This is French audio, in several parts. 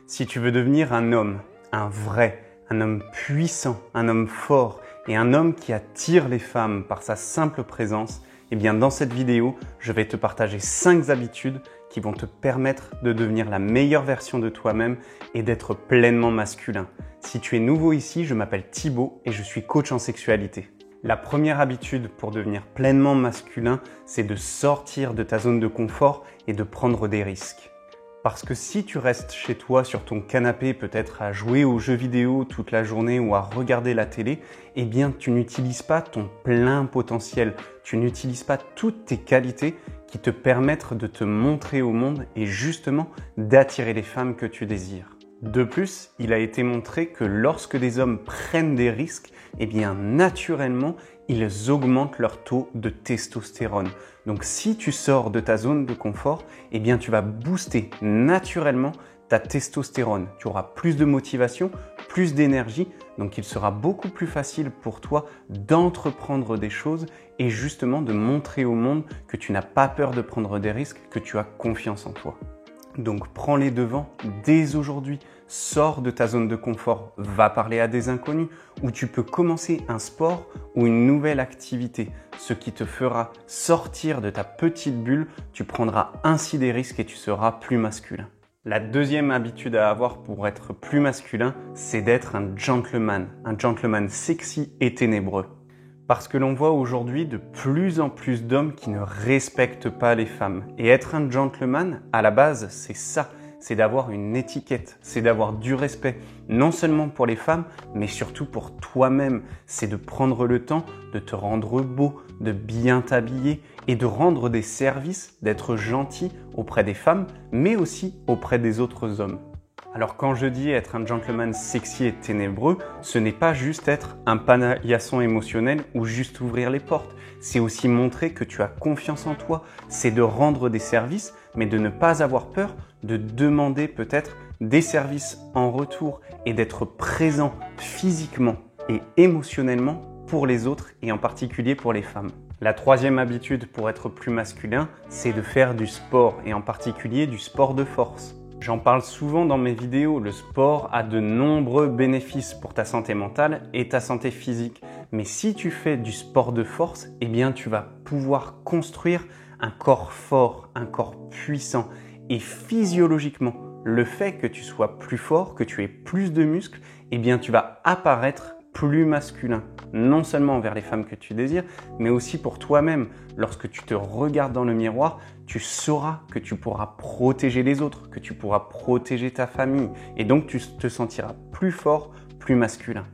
Si tu veux devenir un homme, un vrai, un homme puissant, un homme fort et un homme qui attire les femmes par sa simple présence, eh bien dans cette vidéo, je vais te partager 5 habitudes qui vont te permettre de devenir la meilleure version de toi-même et d'être pleinement masculin. Si tu es nouveau ici, je m'appelle Thibaut et je suis coach en sexualité. La première habitude pour devenir pleinement masculin, c'est de sortir de ta zone de confort et de prendre des risques. Parce que si tu restes chez toi sur ton canapé, peut-être à jouer aux jeux vidéo toute la journée ou à regarder la télé, eh bien tu n'utilises pas ton plein potentiel, tu n'utilises pas toutes tes qualités qui te permettent de te montrer au monde et justement d'attirer les femmes que tu désires. De plus, il a été montré que lorsque des hommes prennent des risques, eh bien naturellement, ils augmentent leur taux de testostérone. Donc si tu sors de ta zone de confort, eh bien tu vas booster naturellement ta testostérone. Tu auras plus de motivation, plus d'énergie, donc il sera beaucoup plus facile pour toi d'entreprendre des choses et justement de montrer au monde que tu n'as pas peur de prendre des risques, que tu as confiance en toi. Donc prends les devants dès aujourd'hui, sors de ta zone de confort, va parler à des inconnus ou tu peux commencer un sport ou une nouvelle activité, ce qui te fera sortir de ta petite bulle, tu prendras ainsi des risques et tu seras plus masculin. La deuxième habitude à avoir pour être plus masculin, c'est d'être un gentleman sexy et ténébreux. Parce que l'on voit aujourd'hui de plus en plus d'hommes qui ne respectent pas les femmes. Et être un gentleman, à la base, c'est ça. C'est d'avoir une étiquette, c'est d'avoir du respect, non seulement pour les femmes, mais surtout pour toi-même. C'est de prendre le temps de te rendre beau, de bien t'habiller et de rendre des services, d'être gentil auprès des femmes, mais aussi auprès des autres hommes. Alors quand je dis être un gentleman sexy et ténébreux, ce n'est pas juste être un paillasson émotionnel ou juste ouvrir les portes. C'est aussi montrer que tu as confiance en toi. C'est de rendre des services, mais de ne pas avoir peur de demander peut-être des services en retour et d'être présent physiquement et émotionnellement pour les autres et en particulier pour les femmes. La troisième habitude pour être plus masculin, c'est de faire du sport et en particulier du sport de force. J'en parle souvent dans mes vidéos, le sport a de nombreux bénéfices pour ta santé mentale et ta santé physique. Mais si tu fais du sport de force, eh bien tu vas pouvoir construire un corps fort, un corps puissant. Et physiologiquement, le fait que tu sois plus fort, que tu aies plus de muscles, eh bien tu vas apparaître plus masculin, non seulement envers les femmes que tu désires, mais aussi pour toi-même. Lorsque tu te regardes dans le miroir, tu sauras que tu pourras protéger les autres, que tu pourras protéger ta famille, et donc tu te sentiras plus fort, plus masculin.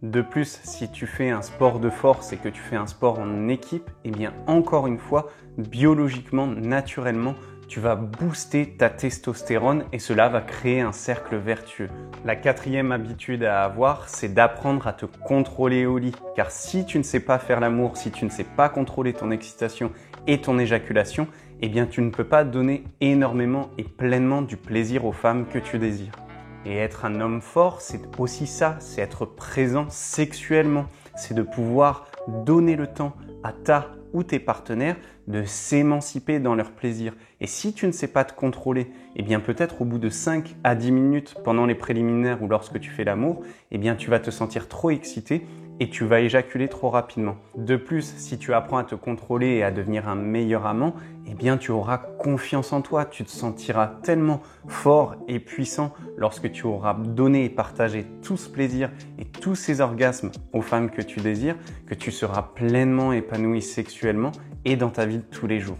De plus, si tu fais un sport de force et que tu fais un sport en équipe, eh bien encore une fois, biologiquement, naturellement, tu vas booster ta testostérone et cela va créer un cercle vertueux. La quatrième habitude à avoir, c'est d'apprendre à te contrôler au lit. Car si tu ne sais pas faire l'amour, si tu ne sais pas contrôler ton excitation et ton éjaculation, eh bien tu ne peux pas donner énormément et pleinement du plaisir aux femmes que tu désires. Et être un homme fort, c'est aussi ça, c'est être présent sexuellement. C'est de pouvoir donner le temps à ta ou tes partenaires de s'émanciper dans leur plaisir. Et si tu ne sais pas te contrôler, eh bien peut-être au bout de 5 à 10 minutes pendant les préliminaires ou lorsque tu fais l'amour, eh bien tu vas te sentir trop excité et tu vas éjaculer trop rapidement. De plus, si tu apprends à te contrôler et à devenir un meilleur amant, eh bien tu auras confiance en toi, tu te sentiras tellement fort et puissant lorsque tu auras donné et partagé tout ce plaisir et tous ces orgasmes aux femmes que tu désires, que tu seras pleinement épanoui sexuellement et dans ta vie de tous les jours.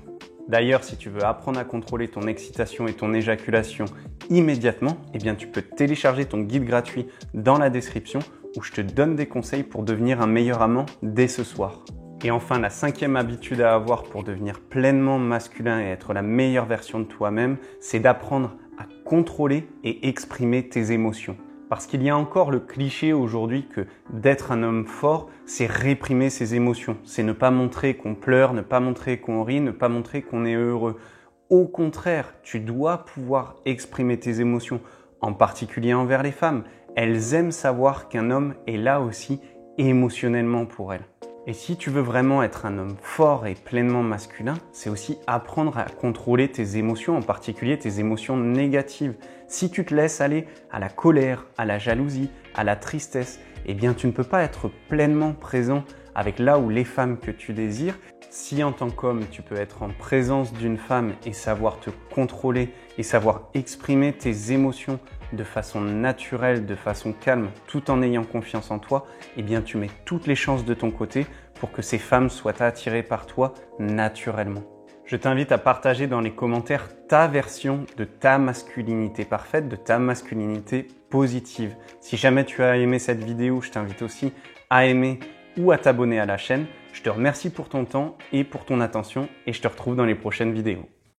D'ailleurs, si tu veux apprendre à contrôler ton excitation et ton éjaculation immédiatement, eh bien tu peux télécharger ton guide gratuit dans la description où je te donne des conseils pour devenir un meilleur amant dès ce soir. Et enfin, la cinquième habitude à avoir pour devenir pleinement masculin et être la meilleure version de toi-même, c'est d'apprendre à contrôler et exprimer tes émotions. Parce qu'il y a encore le cliché aujourd'hui que d'être un homme fort, c'est réprimer ses émotions. C'est ne pas montrer qu'on pleure, ne pas montrer qu'on rit, ne pas montrer qu'on est heureux. Au contraire, tu dois pouvoir exprimer tes émotions, en particulier envers les femmes. Elles aiment savoir qu'un homme est là aussi émotionnellement pour elles. Et si tu veux vraiment être un homme fort et pleinement masculin, c'est aussi apprendre à contrôler tes émotions, en particulier tes émotions négatives. Si tu te laisses aller à la colère, à la jalousie, à la tristesse, eh bien tu ne peux pas être pleinement présent avec là ou les femmes que tu désires. Si en tant qu'homme, tu peux être en présence d'une femme et savoir te contrôler et savoir exprimer tes émotions de façon naturelle, de façon calme, tout en ayant confiance en toi, eh bien tu mets toutes les chances de ton côté pour que ces femmes soient attirées par toi naturellement. Je t'invite à partager dans les commentaires ta version de ta masculinité parfaite, de ta masculinité positive. Si jamais tu as aimé cette vidéo, je t'invite aussi à aimer ou à t'abonner à la chaîne. Je te remercie pour ton temps et pour ton attention et je te retrouve dans les prochaines vidéos.